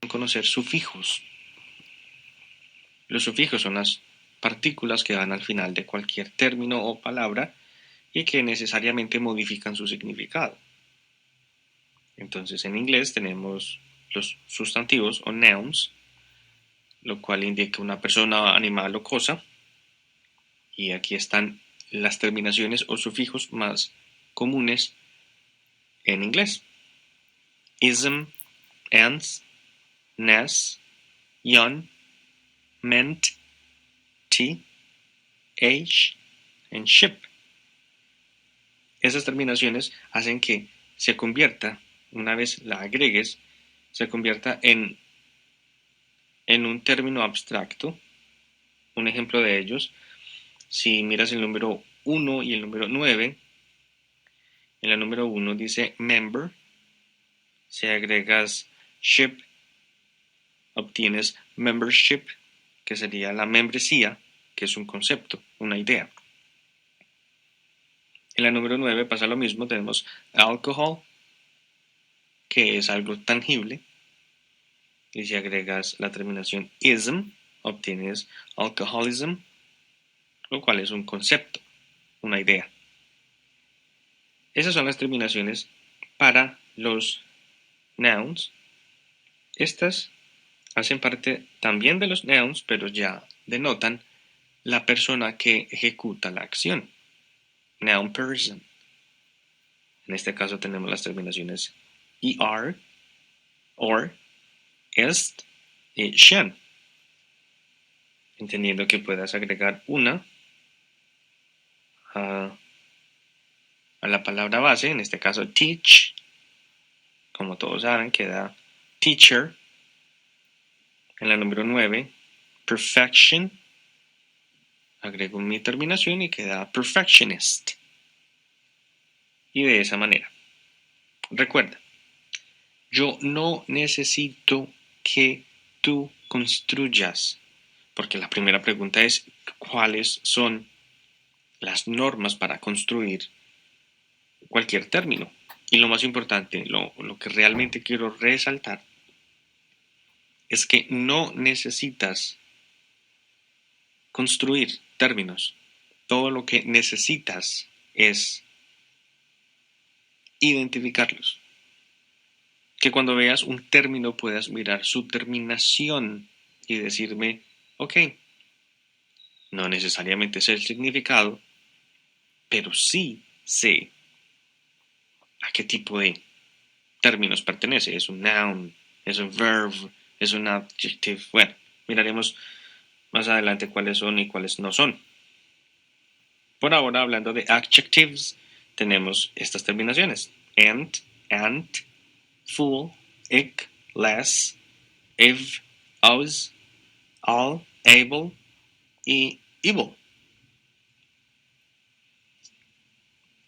conocer sufijos. Los sufijos son las partículas que van al final de cualquier término o palabra y que necesariamente modifican su significado. Entonces, en inglés tenemos los sustantivos o nouns, lo cual indica una persona, animal o cosa. Y aquí están las terminaciones o sufijos más comunes en inglés. Ism, ans, nas, yon, ment, t, age, and ship. Esas terminaciones hacen que se convierta, una vez la agregues, se convierta en un término abstracto. Un ejemplo de ellos, si miras el número 1 y el número 9, en la número 1 dice member, si agregas ship, obtienes membership, que sería la membresía, que es un concepto, una idea. En la número 9 pasa lo mismo, tenemos alcohol, que es algo tangible, y si agregas la terminación ism, obtienes alcoholism, lo cual es un concepto, una idea. Esas son las terminaciones para los nouns. Estas hacen parte también de los nouns, pero ya denotan la persona que ejecuta la acción. Noun person. En este caso tenemos las terminaciones er, or, est y shen. Entendiendo que puedas agregar una a la palabra base, en este caso teach, como todos saben, queda teacher. En la número 9, perfection, agrego mi terminación y queda perfectionist. Y de esa manera. Recuerda, yo no necesito que tú construyas, porque la primera pregunta es ¿cuáles son las normas para construir cualquier término? Y lo más importante, lo que realmente quiero resaltar, es que no necesitas construir términos. Todo lo que necesitas es identificarlos. Que cuando veas un término puedas mirar su terminación y decirme, ok, no necesariamente sé el significado, pero sí sé a qué tipo de términos pertenece. Es un noun, es un verb, es un adjective. Bueno, miraremos más adelante cuáles son y cuáles no son. Por ahora, hablando de adjectives, tenemos estas terminaciones. And, full, ick, less, if, us, all, able y evil.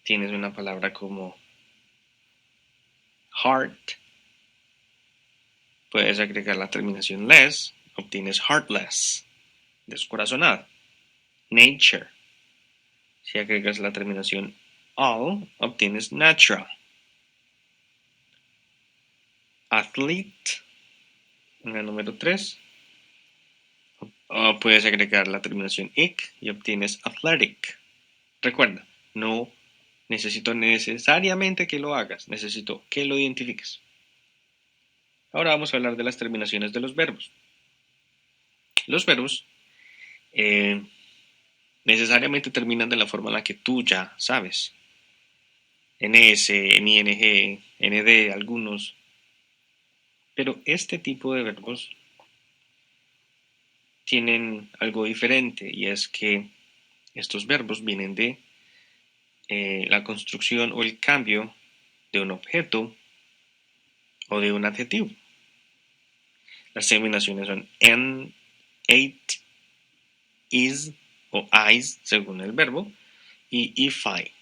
Tienes una palabra como heart, puedes agregar la terminación less, obtienes heartless, descorazonado. Nature, si agregas la terminación all, obtienes natural. Athlete, en la número 3, puedes agregar la terminación ic y obtienes athletic. Recuerda, no necesito necesariamente que lo hagas, necesito que lo identifiques. Ahora vamos a hablar de las terminaciones de los verbos. Los verbos necesariamente terminan de la forma en la que tú ya sabes. En S, en ING, ND, algunos. Pero este tipo de verbos tienen algo diferente y es que estos verbos vienen de la construcción o el cambio de un objeto o de un adjetivo. Las terminaciones son en, ate, is o is según el verbo y ify.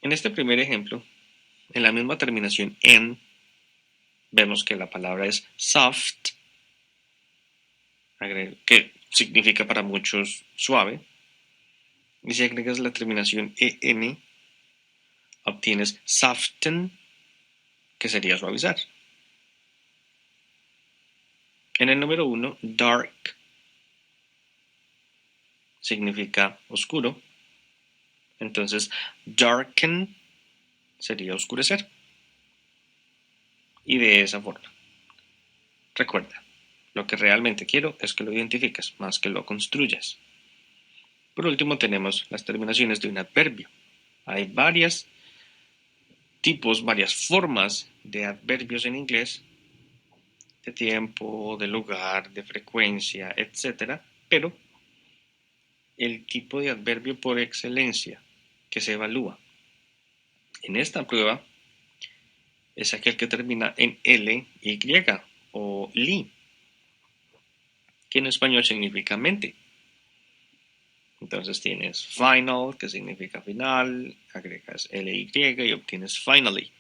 En este primer ejemplo, en la misma terminación en, vemos que la palabra es soft, que significa para muchos suave. Y si agregas la terminación en, obtienes soften, que sería suavizar. En el número 1, dark significa oscuro. Entonces, darken sería oscurecer. Y de esa forma. Recuerda, lo que realmente quiero es que lo identifiques, más que lo construyas. Por último, tenemos las terminaciones de un adverbio. Hay varios tipos, varias formas de adverbios en inglés, de tiempo, de lugar, de frecuencia, etc. Pero el tipo de adverbio por excelencia que se evalúa en esta prueba es aquel que termina en L, Y o li, que en español significa mente. Entonces tienes final, que significa final, agregas ly y obtienes finally.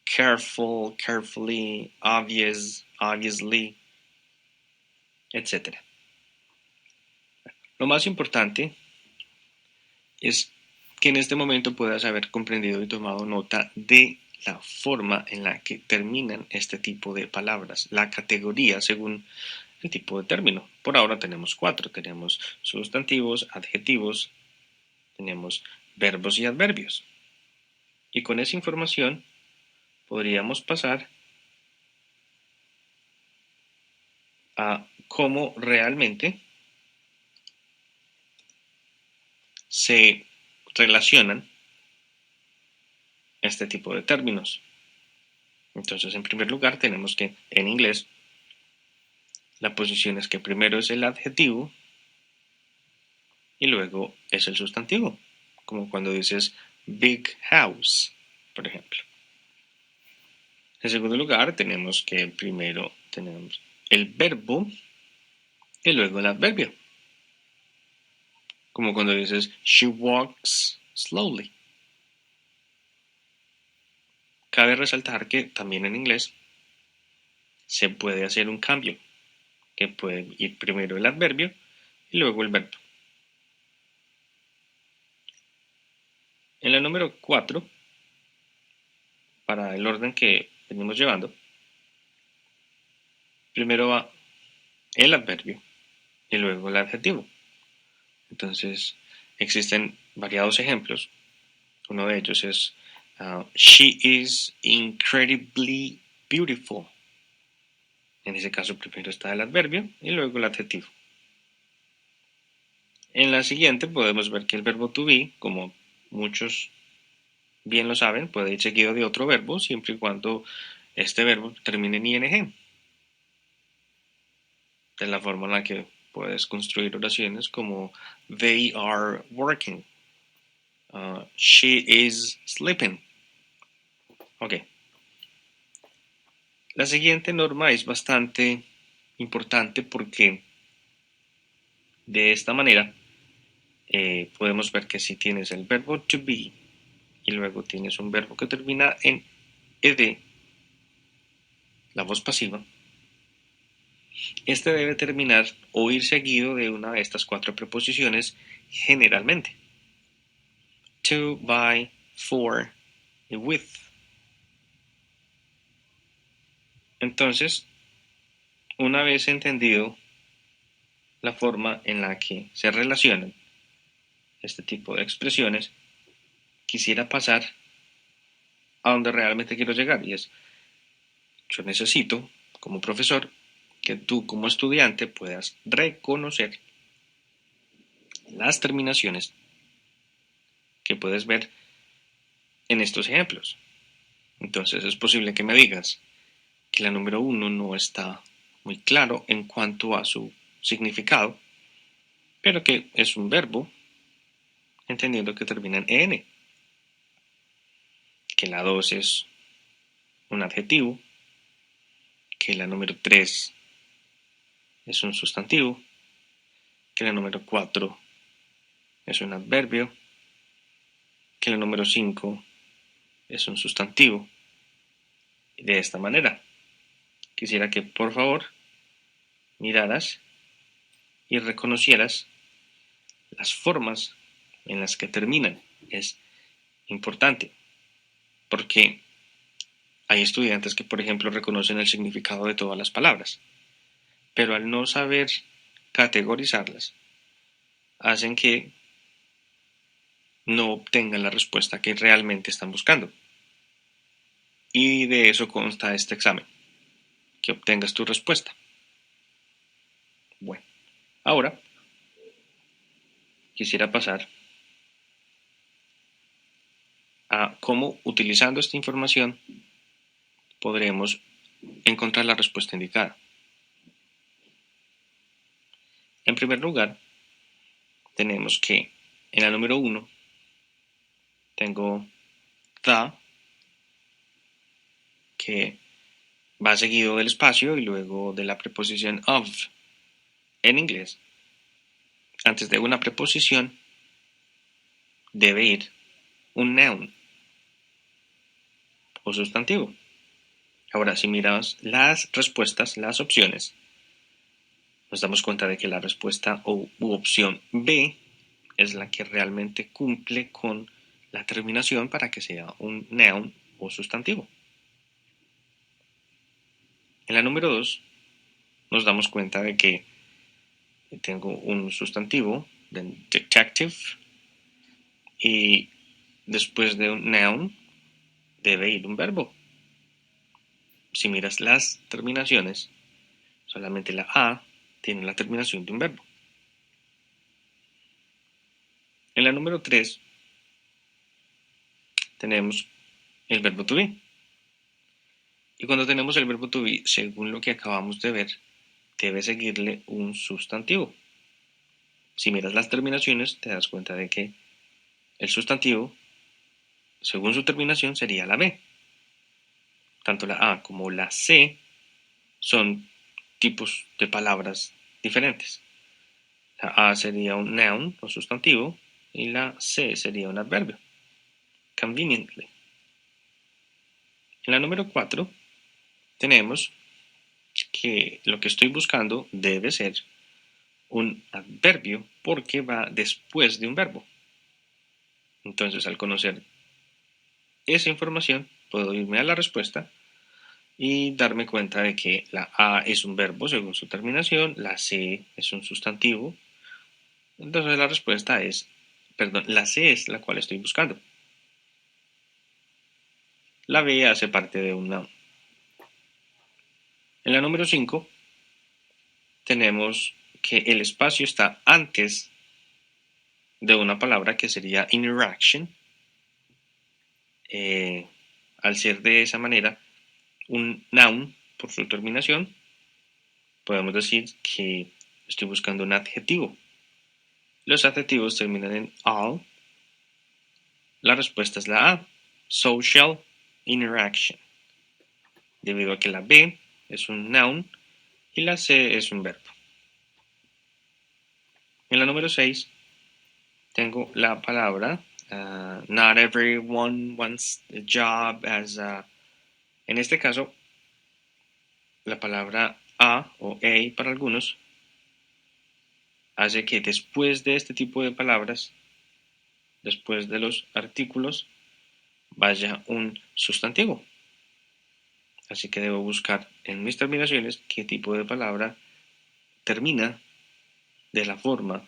Careful, carefully, obvious, obviously, etc. Lo más importante es que en este momento puedas haber comprendido y tomado nota de la forma en la que terminan este tipo de palabras, la categoría según el tipo de término. Por ahora tenemos 4, tenemos sustantivos, adjetivos, tenemos verbos y adverbios. Y con esa información podríamos pasar a cómo realmente se relacionan este tipo de términos. Entonces, en primer lugar, tenemos que en inglés la posición es que primero es el adjetivo y luego es el sustantivo, como cuando dices big house, por ejemplo. En segundo lugar, tenemos que primero tenemos el verbo y luego el adverbio, como cuando dices she walks slowly. Cabe resaltar que también en inglés se puede hacer un cambio, que puede ir primero el adverbio y luego el verbo. En la número 4, para el orden que venimos llevando, primero va el adverbio y luego el adjetivo. Entonces, existen variados ejemplos. Uno de ellos es she is incredibly beautiful. En ese caso, primero está el adverbio y luego el adjetivo. En la siguiente podemos ver que el verbo to be, como muchos bien lo saben, puede ir seguido de otro verbo siempre y cuando este verbo termine en ing. De la forma en la que puedes construir oraciones como they are working, she is sleeping. Ok. La siguiente norma es bastante importante porque de esta manera podemos ver que si tienes el verbo to be y luego tienes un verbo que termina en ed, la voz pasiva, este debe terminar o ir seguido de una de estas 4 preposiciones generalmente. To, by, for y with. Entonces, una vez entendido la forma en la que se relacionan este tipo de expresiones, quisiera pasar a donde realmente quiero llegar, y es, yo necesito, como profesor, que tú como estudiante puedas reconocer las terminaciones que puedes ver en estos ejemplos. Entonces es posible que me digas que la número 1 no está muy claro en cuanto a su significado, pero que es un verbo, entendiendo que termina en en, que la 2 es un adjetivo, que la número 3 es un sustantivo, que la número 4 es un adverbio, que la número 5 es un sustantivo. Y de esta manera, quisiera que por favor miraras y reconocieras las formas en las que terminan. Es importante porque hay estudiantes que, por ejemplo, reconocen el significado de todas las palabras, pero al no saber categorizarlas, hacen que no obtengan la respuesta que realmente están buscando. Y de eso consta este examen, que obtengas tu respuesta. Bueno, ahora quisiera pasar a cómo, utilizando esta información, podremos encontrar la respuesta indicada. En primer lugar, tenemos que en la número 1 tengo the, que va seguido del espacio y luego de la preposición of. En inglés, antes de una preposición debe ir un noun o sustantivo. Ahora, si miramos las respuestas, las opciones, nos damos cuenta de que la respuesta u opción B es la que realmente cumple con la terminación para que sea un noun o sustantivo. En la número 2 nos damos cuenta de que tengo un sustantivo, de detective, y después de un noun debe ir un verbo. Si miras las terminaciones, solamente la A tiene la terminación de un verbo. En la número 3 tenemos el verbo to be. Y cuando tenemos el verbo to be, según lo que acabamos de ver, debe seguirle un sustantivo. Si miras las terminaciones, te das cuenta de que el sustantivo, según su terminación, sería la B. Tanto la A como la C son tipos de palabras diferentes. La A sería un noun o sustantivo y la C sería un adverbio. Conveniently. En la número 4 tenemos que lo que estoy buscando debe ser un adverbio porque va después de un verbo. Entonces, al conocer esa información, puedo irme a la respuesta y darme cuenta de que la A es un verbo según su terminación, la C es un sustantivo. Entonces la respuesta es, la C es la cual estoy buscando. La B hace parte de un noun. En la número 5 tenemos que el espacio está antes de una palabra que sería interaction. Al ser de esa manera un noun por su terminación, podemos decir que estoy buscando un adjetivo. Los adjetivos terminan en all. La respuesta es la A, social interaction, debido a que la B es un noun y la C es un verbo. En la número 6 tengo la palabra not everyone wants a job as a. En este caso, la palabra a o a para algunos hace que después de este tipo de palabras, después de los artículos, vaya un sustantivo. Así que debo buscar en mis terminaciones qué tipo de palabra termina de la forma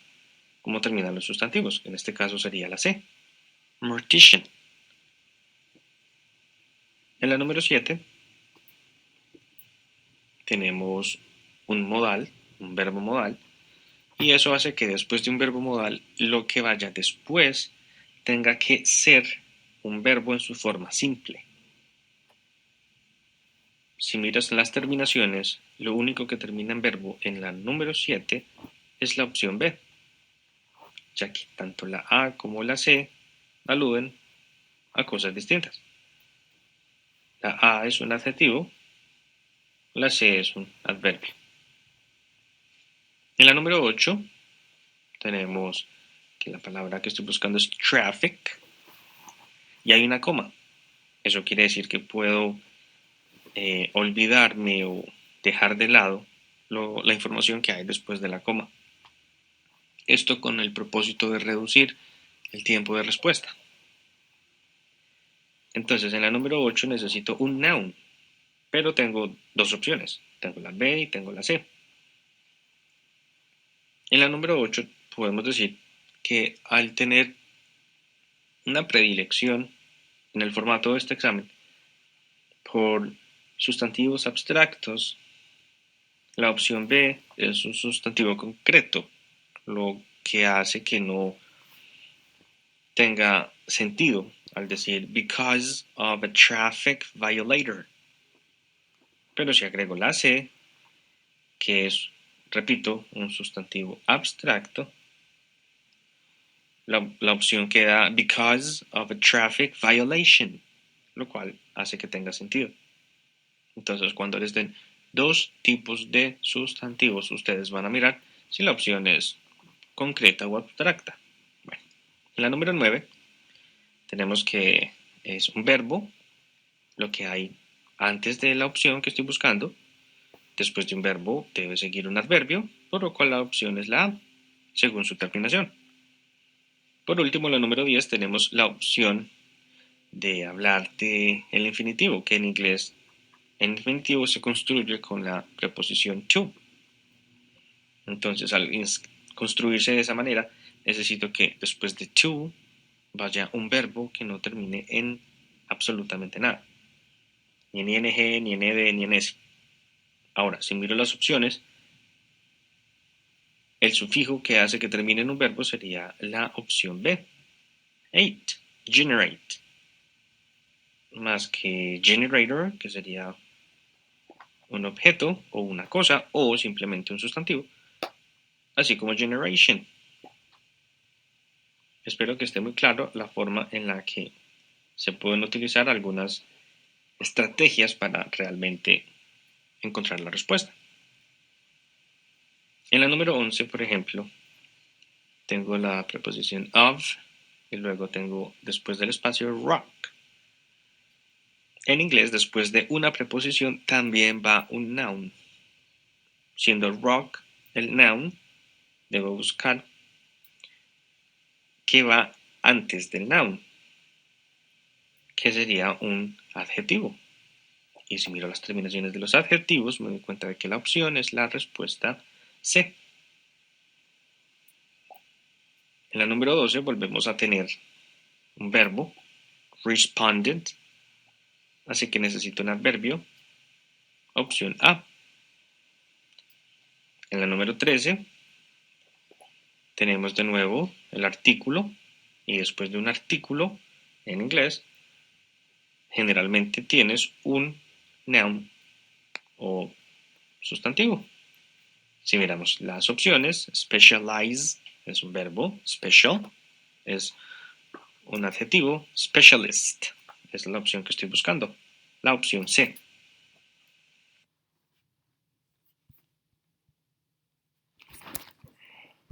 como terminan los sustantivos. En este caso sería la C. Mortician. En la número 7 tenemos un modal, un verbo modal, y eso hace que después de un verbo modal, lo que vaya después tenga que ser un verbo en su forma simple. Si miras las terminaciones, lo único que termina en verbo en la número 7 es la opción B, ya que tanto la A como la C aluden a cosas distintas. La A es un adjetivo, la C es un adverbio. En la número 8 tenemos que la palabra que estoy buscando es traffic y hay una coma. Eso quiere decir que puedo olvidarme o dejar de lado la información que hay después de la coma. Esto con el propósito de reducir el tiempo de respuesta. Entonces, en la número 8 necesito un noun, pero tengo dos opciones. Tengo la B y tengo la C. En la número 8 podemos decir que al tener una predilección en el formato de este examen por sustantivos abstractos, la opción B es un sustantivo concreto, lo que hace que no tenga sentido al decir because of a traffic violator. Pero si agrego la C, que es, repito, un sustantivo abstracto, la opción queda because of a traffic violation, lo cual hace que tenga sentido. Entonces, cuando les den dos tipos de sustantivos, ustedes van a mirar si la opción es concreta o abstracta. Bueno, en la número 9 tenemos que es un verbo, lo que hay antes de la opción que estoy buscando. Después de un verbo debe seguir un adverbio, por lo cual la opción es la A, según su terminación. Por último, en la número 10 tenemos la opción de hablar de el infinitivo, que en inglés el infinitivo se construye con la preposición to. Entonces, al construirse de esa manera, necesito que después de to vaya un verbo que no termine en absolutamente nada. Ni en ing, ni en ed, ni en s. Ahora, si miro las opciones, el sufijo que hace que termine en un verbo sería la opción B. 8, generate. Más que generator, que sería un objeto o una cosa o simplemente un sustantivo. Así como generation. Espero que esté muy claro la forma en la que se pueden utilizar algunas estrategias para realmente encontrar la respuesta. En la número 11, por ejemplo, tengo la preposición of y luego tengo después del espacio rock. En inglés, después de una preposición también va un noun. Siendo rock el noun, debo buscar qué va antes del noun, que sería un adjetivo. Y si miro las terminaciones de los adjetivos, me doy cuenta de que la opción es la respuesta C. En la número 12 volvemos a tener un verbo, responded, así que necesito un adverbio, opción A. En la número 13 tenemos de nuevo el artículo, y después de un artículo en inglés, generalmente tienes un noun o sustantivo. Si miramos las opciones, specialize es un verbo, special es un adjetivo, specialist es la opción que estoy buscando, la opción C.